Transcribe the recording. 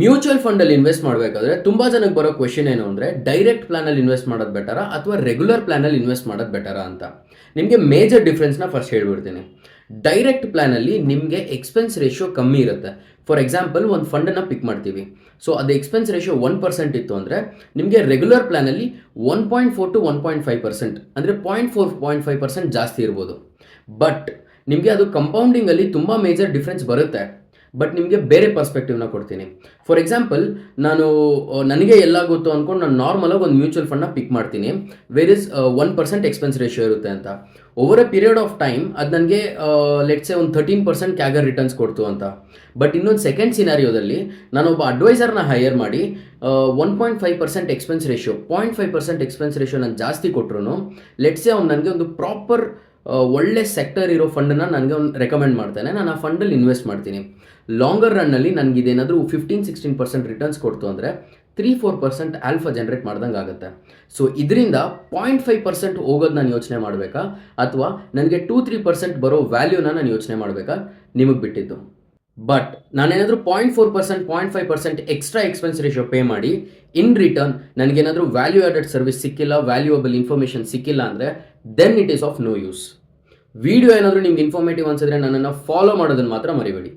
Mutual ಫಂಡಲ್ಲಿ invest ಮಾಡಬೇಕಾದ್ರೆ ತುಂಬ ಜನಕ್ಕೆ ಬರೋ ಕ್ವೆಶನ್ ಏನು ಅಂದರೆ ಡೈರೆಕ್ಟ್ ಪ್ಲಾನಲ್ಲಿ ಇನ್ವೆಸ್ಟ್ ಮಾಡೋದು ಬೆಟರಾ ಅಥವಾ ರೆಗ್ಯುಲರ್ ಪ್ಲಾನಲ್ಲಿ ಇನ್ವೆಸ್ಟ್ ಮಾಡೋದು ಬೆಟರಾ ಅಂತ. ನಿಮಗೆ ಮೇಜರ್ ಡಿಫ್ರೆನ್ಸ್ನ ಫಸ್ಟ್ ಹೇಳ್ಬಿಡ್ತೀನಿ. ಡೈರೆಕ್ಟ್ ಪ್ಲಾನಲ್ಲಿ ನಿಮಗೆ ಎಕ್ಸ್ಪೆನ್ಸ್ ರೇಷಿಯೋ ಕಮ್ಮಿ ಇರುತ್ತೆ. ಫಾರ್ ಎಕ್ಸಾಂಪಲ್ ಒಂದು ಫಂಡನ್ನು ಪಿಕ್ ಮಾಡ್ತೀವಿ, ಸೊ ಅದು ಎಕ್ಸ್ಪೆನ್ಸ್ ರೇಷಿಯೋ 1% ಇತ್ತು ಅಂದರೆ ನಿಮಗೆ ರೆಗ್ಯುಲರ್ ಪ್ಲಾನಲ್ಲಿ 1.4 to 1.5%, ಅಂದರೆ 0.4-0.5% ಜಾಸ್ತಿ ಇರ್ಬೋದು. ಬಟ್ ನಿಮಗೆ ಅದು ಕಂಪೌಂಡಿಂಗಲ್ಲಿ ತುಂಬ ಮೇಜರ್ ಡಿಫ್ರೆನ್ಸ್ ಬರುತ್ತೆ. ಬಟ್ ನಿಮಗೆ ಬೇರೆ ಪರ್ಸ್ಪೆಕ್ಟಿವ್ನ ಕೊಡ್ತೀನಿ. ಫಾರ್ ಎಕ್ಸಾಂಪಲ್ ನನಗೆ ಎಲ್ಲ ಗೊತ್ತು ಅಂದ್ಕೊಂಡು ನಾನು ನಾರ್ಮಲಾಗಿ ಒಂದು ಮ್ಯೂಚುವಲ್ ಫಂಡ್ನ ಪಿಕ್ ಮಾಡ್ತೀನಿ, ವೇರ್ ಇಸ್ 1% ಎಕ್ಸ್ಪೆನ್ಸ್ ರೇಷಿಯೋ ಇರುತ್ತೆ ಅಂತ. Over A period of time ಅದು ನನಗೆ ಲೆಟ್ಸೆ ಒಂದು 13% ಕ್ಯಾಗರ್ ರಿಟರ್ನ್ಸ್ ಕೊಡ್ತು ಅಂತ. ಬಟ್ ಇನ್ನೊಂದು ಸೆಕೆಂಡ್ ಸಿನಾರಿಯೋದಲ್ಲಿ ನಾನೊಬ್ಬ ಅಡ್ವೈಸರ್ನ ಹೈಯರ್ ಮಾಡಿ 1.5% ಎಕ್ಸ್ಪೆನ್ಸ್ ರೇಷಿಯೋ 0.5% ಎಕ್ಸ್ಪೆನ್ಸ್ ರೇಷಿಯೋ ನಾನು ಜಾಸ್ತಿ ಕೊಟ್ಟರು, ಲೆಟ್ಸೆ ಅವ್ನು ನನಗೆ ಒಂದು ಪ್ರಾಪರ್ ಒಳ್ಳೆ ಸೆಕ್ಟರ್ ಇರೋ ಫಂಡನ್ನು ನನಗೆ ಅವ್ನು ರೆಕಮೆಂಡ್ ಮಾಡ್ತಾನೆ. ನಾನು ಆ ಫಂಡಲ್ಲಿ ಇನ್ವೆಸ್ಟ್ ಮಾಡ್ತೀನಿ. ಲಾಂಗರ್ ರನ್ನಲ್ಲಿ ನನಗಿದೇನಾದರೂ 15-16% ರಿಟರ್ನ್ಸ್ ಕೊಡ್ತು ಅಂದರೆ 3-4% ಆಲ್ಫಾ ಜನ್ರೇಟ್ ಮಾಡ್ದಂಗೆ ಆಗುತ್ತೆ. ಸೊ ಇದರಿಂದ 0.5% ಹೋಗೋದು ನಾನು ಯೋಚನೆ ಮಾಡಬೇಕಾ ಅಥವಾ ನನಗೆ 2-3% ಬರೋ ವ್ಯಾಲ್ಯೂನ ನಾನು ಯೋಚನೆ ಮಾಡಬೇಕಾ, ನಿಮಗೆ ಬಿಟ್ಟಿದ್ದು. ಬಟ್ ನಾನೇನಾದರೂ 0.4%, 0.5% ಎಕ್ಸ್ಟ್ರಾ ಎಕ್ಸ್ಪೆನ್ಸ್ ರೇಷಿಯೋ ಪೇ ಮಾಡಿ ಇನ್ ರಿಟರ್ನ್ ನನಗೇನಾದರೂ ವ್ಯಾಲ್ಯೂ ಆಡೆಡ್ ಸರ್ವಿಸ್ ಸಿಕ್ಕಿಲ್ಲ, ವ್ಯಾಲ್ಯೂಯಬಲ್ ಇನ್ಫಾರ್ಮೇಷನ್ ಸಿಕ್ಕಿಲ್ಲ ಅಂದರೆ then it is of no use. Video ಏನಾದರೂ ನಿಮ್ಗೆ ಇನ್ಫಾರ್ಮೇಟಿವ್ ಅನ್ಸಿದ್ರೆ ನನ್ನನ್ನು ಫಾಲೋ ಮಾಡೋದನ್ನು ಮಾತ್ರ ಮರಿಬೇಡಿ.